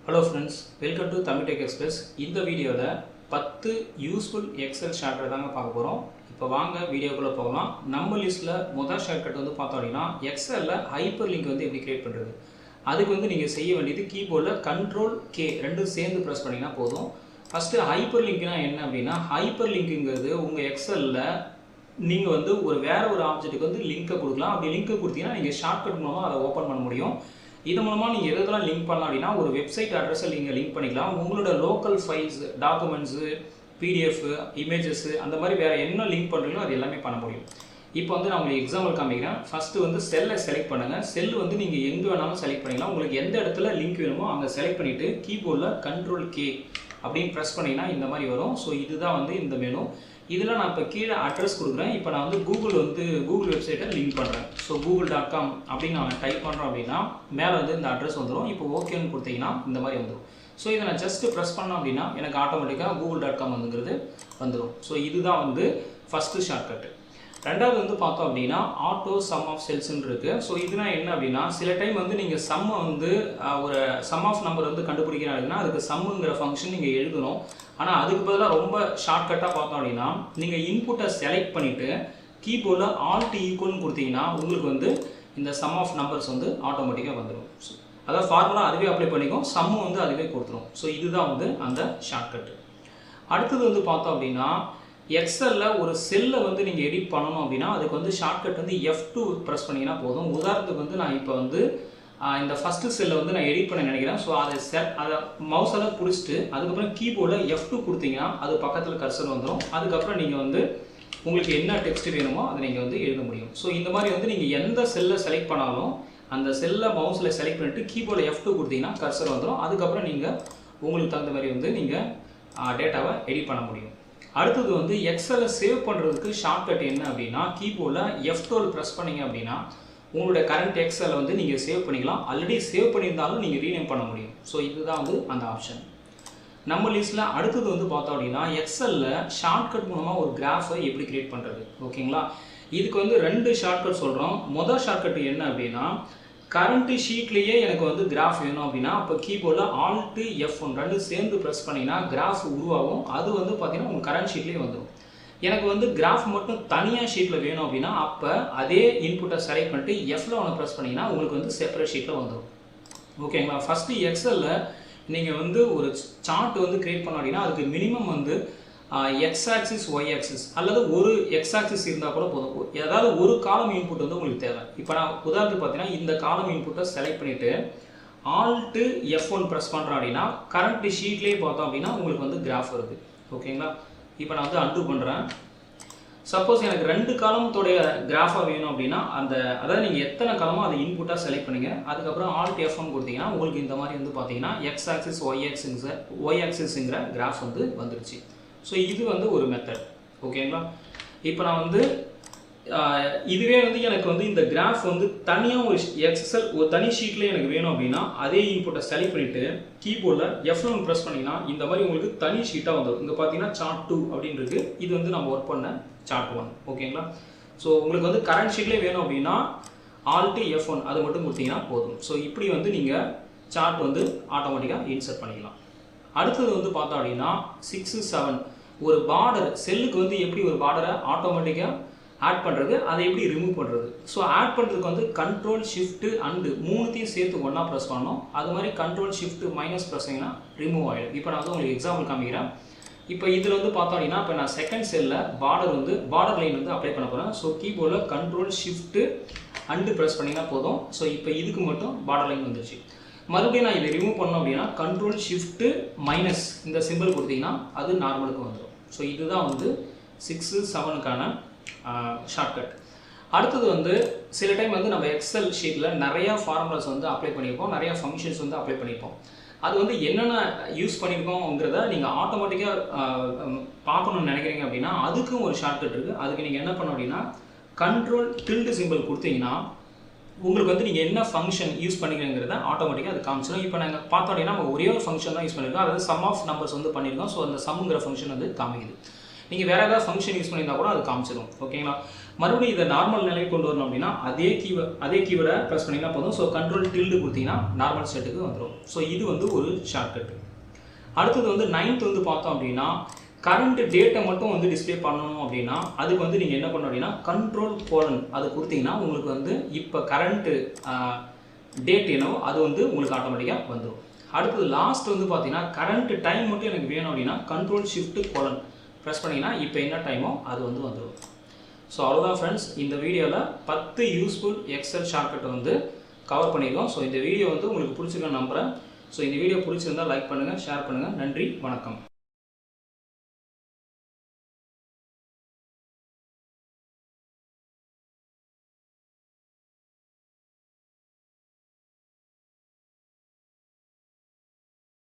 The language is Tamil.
Hello friends, welcome to Tamil Tech Express. இந்த வீடியோல 10 யூஸ்ஃபுல் எக்ஸல் ஷார்ட்கட் தாங்க பார்க்க போறோம். இப்போ வாங்க வீடியோக்குள்ள போகலாம். நம்ம லிஸ்ட்ல முதல் ஷார்ட்கட் வந்து பார்த்தோம்னா எக்ஸல்ல ஹைப்பர் லிங்க் வந்து எப்படி கிரியேட் பண்றது. அதுக்கு வந்து நீங்க செய்ய வேண்டியது கீபோர்ட்ல Ctrl K ரெண்டும் சேர்ந்து பிரஸ் பண்ணீங்கன்னா போதும். ஃபர்ஸ்ட் ஹைப்பர் லிங்க்னா என்ன அப்படினா ஹைப்பர் லிங்க்ங்கிறது உங்க எக்ஸல்ல நீங்க வந்து வேற ஒரு ஆப்ஜெக்ட்டுக்கு வந்து லிங்கை கொடுக்கலாம். அப்படி லிங்கை கொடுத்தீங்கன்னா நீங்க ஷார்ட்கட் மூலமா அதை ஓபன் பண்ண முடியும். இது மூலமா நீங்க எதெல்லாம் லிங்க் பண்ணலாம் அப்படினா ஒரு வெப்சைட் அட்ரஸை நீங்க லிங்க் பண்ணிக்கலாம். உங்களோட local files, documents, PDF, images அந்த மாதிரி வேற என்ன லிங்க் பண்றீங்களோ அது எல்லாமே பண்ண முடியும். இப்போ வந்து நான் உங்களுக்கு எக்ஸாம்பிள் காமிக்கிறேன். ஃபர்ஸ்ட் வந்து செல்லை செலக்ட் பண்ணுங்க. செல் வந்து நீங்க எங்க வேணாலும் செலக்ட் பண்ணிக்கலாம். உங்களுக்கு எந்த இடத்துல லிங்க் வேணுமோ அங்க செலக்ட் பண்ணிட்டு கீபோர்ட்ல Ctrl K அப்படினு பிரஸ் பண்ணீங்கன்னா இந்த மாதிரி வரும். சோ இதுதான் வந்து இந்த மெனு. இதெல்லாம் நான் இப்ப கீழ அட்ரஸ் கொடுக்கிறேன். இப்போ நான் வந்து கூகுள் வெப்சைட்டை லிங்க் பண்றேன். சோ google.com அப்படி நான் டைப் பண்றேன் அப்படினா மேல வந்து இந்த அட்ரஸ் வந்துரும். இப்போ ஓகேன்னு கொடுத்தீங்கன்னா இந்த மாதிரி வந்துரும். சோ இத நான் ஜஸ்ட் பிரஸ் பண்ணேன் அப்படினா எனக்கு ஆட்டோமேட்டிக்கா google.com வந்துரும். சோ இதுதான் வந்து ஃபர்ஸ்ட் ஷார்ட்கட். ரெண்டாவது வந்து பார்த்தோம் அப்படினா ஆட்டோ சம் ஆஃப் செல்ஸ்ன்னு இருக்கு. சோ இதுனா என்ன அப்படினா சில டைம் வந்து நீங்க சம் வந்து ஒரு சம் ஆஃப் நம்பர் வந்து கண்டுபிடிக்கறீங்கன்னா அதுக்கு சம்ங்கற ஃபங்க்ஷன் நீங்க எழுதணும். ஆனா அதுக்கு பதிலா ரொம்ப ஷார்ட்கட்டா பார்த்தோம் அப்படினா நீங்க இன்புட்டை செலக்ட் பண்ணிட்டு கீபோர்ட்ல Alt ஈக்குவல்னு கொடுத்தீங்கன்னா உங்களுக்கு வந்து இந்த சம் ஆஃப் நம்பர்ஸ் வந்து ஆட்டோமேட்டிக்கா வந்துரும். அத ஃபார்முலா அதுவே அப்ளை பண்ணிக்கும். சம் வந்து அதுவே கொடுத்துரும். சோ இதுதான் வந்து அந்த ஷார்ட்கட். அடுத்து வந்து பார்த்தோம் அப்படினா எக்ஸல்ல ஒரு செல்லை வந்து நீங்க எடிட் பண்ணனும் அப்படினா அதுக்கு வந்து ஷார்ட்கட் வந்து F2 பிரஸ் பண்ணீங்கன்னா போதும். உதாரணத்துக்கு வந்து நான் இப்போ வந்து இந்த ஃபர்ஸ்ட் செல்லை வந்து நான் எடிட் பண்ண நினைக்கிறேன். சோ அத மவுஸால புடிச்சிட்டு அதுக்கு அப்புறம் கீபோர்ட்ல F2 கொடுத்தீங்கன்னா அது பக்கத்துல கர்சர் வந்துரும். அதுக்கு அப்புறம் நீங்க வந்து உங்களுக்கு என்ன டெக்ஸ்ட் வேணுமோ அதை நீங்க வந்து எழுத முடியும். சோ இந்த மாதிரி வந்து நீங்க எந்த செல்லை செலக்ட் பண்ணாலும் அந்த செல்லை மவுஸ்ல செலக்ட் பண்ணிட்டு கீபோர்ட்ல F2 கொடுத்தீங்கன்னா கர்சர் வந்துரும். அதுக்கு அப்புறம் நீங்க உங்களுக்கு தகுந்த மாதிரி வந்து நீங்க டேட்டாவை எடிட் பண்ண முடியும். அடுத்து வந்து எக்ஸலை சேவ் பண்றதுக்கு ஷார்ட்கட் என்ன அப்படினா கீபோர்ட்ல F12 பிரஸ் பண்ணீங்க அப்படினா உங்களுடைய கரண்ட் எக்ஸலை வந்து நீங்க சேவ் பண்ணிக்கலாம். ஆல்ரெடி சேவ் பண்ணியிருந்தாலும் நீங்க ரீநேம் பண்ண முடியும். சோ இதுதான் வந்து அந்த ஆப்ஷன். நம்ம லிஸ்ட்ல அடுத்து வந்து பார்த்தோம் அப்படினா எக்ஸல்ல ஷார்ட்கட் மூலமா ஒரு கிராஃபை எப்படி கிரியேட் பண்றது. ஓகேங்களா? இதுக்கு வந்து ரெண்டு ஷார்ட்கட் சொல்றோம். முதல் ஷார்ட்கட் என்ன அப்படினா கரண்ட் ஷீட்லயே எனக்கு வந்து கிராஃப் வேணும் அப்படினா அப்ப கீபோர்ட்ல Alt F1 ரெண்டும் சேர்ந்து பிரஸ் பண்ணீங்கன்னா கிராஃப் உருவாகும். அது வந்து பாத்தீங்கன்னா உங்க கரண்ட் ஷீட்லயே வந்துரும். எனக்கு வந்து கிராஃப் மட்டும் தனியா ஷீட்ல வேணும் அப்படினா அப்ப அதே இன்புட்டை செலக்ட் பண்ணிட்டு F11 பிரஸ் பண்ணீங்கன்னா உங்களுக்கு வந்து செப்பரேட் ஷீட்ல வந்துரும். ஓகேங்களா? ஃபர்ஸ்ட் எக்ஸல்ல நீங்க வந்து ஒரு சார்ட் வந்து கிரியேட் பண்ணனும் அப்படினா அதுக்கு மினிமம் வந்து x axis y axis அல்லது ஒரு x axis இருந்தா கூட போதும். ஏதாவது ஒரு காலம் இன்புட் வந்து உங்களுக்கு தேவை. இப்போ நான் உதாரணத்துக்கு பார்த்தீங்கன்னா இந்த காலம் இன்புட்டை செலக்ட் பண்ணிட்டு Alt F1 பிரஸ் பண்றேன் அப்படினா கரண்ட் ஷீட்லயே பார்த்தோம் அப்படினா உங்களுக்கு வந்து கிராஃப் வருது. ஓகேங்களா? இப்போ நான் வந்து அன்டூ பண்றேன். சப்போஸ் எனக்கு ரெண்டு காலமத்தோட கிராஃபா வேணும் அப்படினா அதாவது நீங்க எத்தனை காலமோ அதை இன்புட்டா செலக்ட் பண்ணுங்க. அதுக்கு அப்புறம் Alt F1 கொடுத்தீங்கன்னா உங்களுக்கு இந்த மாதிரி வந்து பாத்தீங்கன்னா x axis y axisங்கற கிராஃப் வந்து வந்துருச்சு. சோ இது வந்து ஒரு மெத்தட். ஓகேங்களா? இப்போ நான் வந்து இதுவே வந்து எனக்கு வந்து இந்த கிராஃப் வந்து தனியா ஒரு எக்ஸல் ஒரு தனி ஷீட்ல எனக்கு வேணும் அப்படினா அதே இன்புட்டை செலக்ட் பண்ணிட்டு கீபோர்ட்ல F11 பிரஸ் பண்ணீங்கன்னா இந்த மாதிரி உங்களுக்கு தனி ஷீட்டா வந்துரும். இங்க பாத்தீங்கன்னா சார்ட் 2 அப்படினு இருக்கு. இது வந்து நம்ம வர்க் பண்ண சார்ட் 1. ஓகேங்களா? சோ உங்களுக்கு வந்து கரண்ட் ஷீட்லயே வேணும் அப்படினா Alt F1 அது மட்டும் கொடுத்தீங்கன்னா போதும். சோ இப்படி வந்து நீங்க சார்ட் வந்து ஆட்டோமேட்டிக்கா இன்சர்ட் பண்ணிக்கலாம். அடுத்து வந்து பார்த்தோம் அப்படினா 6 7 ஒரு பார்டர் செல்லுக்கு வந்து எப்படி ஒரு பார்டரை ஆட்டோமேட்டிக்கா ஆட் பண்றது அதை எப்படி ரிமூவ் பண்றது. சோ ஆட் பண்றதுக்கு வந்து Ctrl Shift and மூணுத்தையும் சேர்த்து ஒண்ணா பிரஸ் பண்ணனும். அது மாதிரி Ctrl Shift மைனஸ் பிரஸ்ஸிங்கனா ரிமூவ் ஆயிடும். இப்போ நான் வந்து உங்களுக்கு எக்ஸாம்பிள் காமிக்கிறேன். இப்போ இதுல வந்து பார்த்தோம் அப்படினா இப்போ நான் செகண்ட் செல்ல பார்டர் லைன் வந்து அப்ளை பண்ண போறேன். சோ கீபோர்ட்ல Ctrl Shift and பிரஸ் பண்ணீங்கன்னா போதும். சோ இப்போ இதுக்கு மட்டும் பார்டர் லைன் வந்துருச்சு. மறுபடியும் நான் இதை ரிமூவ் பண்ணனும் அப்படினா Ctrl Shift மைனஸ் இந்த சிம்பல் கொடுத்தீங்கன்னா அது நார்மலுக்கு வந்துரும். சோ இதுதான் வந்து 6 7க்கான ஷார்ட்கட். அடுத்து வந்து சில டைம் வந்து நம்ம எக்ஸல் ஷீட்ல நிறைய ஃபார்முலாஸ் வந்து அப்ளை பண்ணிருப்போம். நிறைய ஃபங்க்ஷன்ஸ் வந்து அப்ளை பண்ணிருப்போம். அது வந்து என்னென்ன யூஸ் பண்ணிருக்கோம்ங்கறத நீங்க ஆட்டோமேட்டிக்கா பார்க்கணும்னு நினைக்கிறீங்க அப்படினா அதுக்கும் ஒரு ஷார்ட்கட் இருக்கு. அதுக்கு நீங்க என்ன பண்ணணும் அப்படினா Ctrl tilde சிம்பல் கொடுத்தீங்கன்னா உங்களுக்கு வந்து நீங்க என்ன ஃபங்க்ஷன் யூஸ் பண்ணிக்கிறீங்கறத ஆட்டோமேட்டிக்கா அது காமிச்சிரும். இப்போ நாங்க பார்த்தோம்னா நம்ம ஒரே ஒரு ஃபங்க்ஷன் தான் யூஸ் பண்ணிருக்கோம். அதாவது சம் ஆஃப் நம்பர்ஸ் வந்து பண்ணிருக்கோம். சோ அந்த சம்ங்கற ஃபங்க்ஷன் வந்து காமிக்குது. நீங்கள் வேறு ஏதாவது ஃபங்க்ஷன் யூஸ் பண்ணியிருந்தா கூட அது காமிச்சிடும். ஓகேங்களா? மறுபடியும் இதை நார்மல் நிலைக்கு கொண்டு வரணும் அப்படின்னா அதே கீவேர்டை ப்ரெஸ் பண்ணிங்கன்னா போதும். ஸோ கண்ட்ரோல் டில்டு கொடுத்தீங்கன்னா நார்மல் ஸ்டேட்டுக்கு வந்துடும். ஸோ இது வந்து ஒரு ஷார்ட்கட். அடுத்தது வந்து 9th வந்து பார்த்தோம் அப்படின்னா கரண்ட் டேட்டை மட்டும் வந்து டிஸ்பிளே பண்ணணும் அப்படின்னா அதுக்கு வந்து நீங்கள் என்ன பண்ணணும் அப்படின்னா கண்ட்ரோல் கோலன் அது கொடுத்தீங்கன்னா உங்களுக்கு வந்து இப்போ கரண்ட்டு டேட் என்னவோ அது வந்து உங்களுக்கு ஆட்டோமேட்டிக்காக வந்துடும். அடுத்தது லாஸ்ட் வந்து பார்த்தீங்கன்னா கரண்ட் டைம் மட்டும் எனக்கு வேணும் அப்படின்னா கண்ட்ரோல் ஷிஃப்ட் கோலன் ப்ரெஸ் பண்ணிங்கன்னா இப்போ என்ன டைமோ அது வந்து வந்துடும். ஸோ அவ்வளோதான் ஃப்ரெண்ட்ஸ், இந்த வீடியோவில் 10 யூஸ்ஃபுல் எக்ஸல் ஷார்ட்கட்டை வந்து கவர் பண்ணியிருக்கோம். ஸோ இந்த வீடியோ வந்து உங்களுக்கு பிடிச்சிருக்க நம்புகிறேன். ஸோ இந்த வீடியோ பிடிச்சிருந்தால் லைக் பண்ணுங்கள், ஷேர் பண்ணுங்கள். நன்றி, வணக்கம்.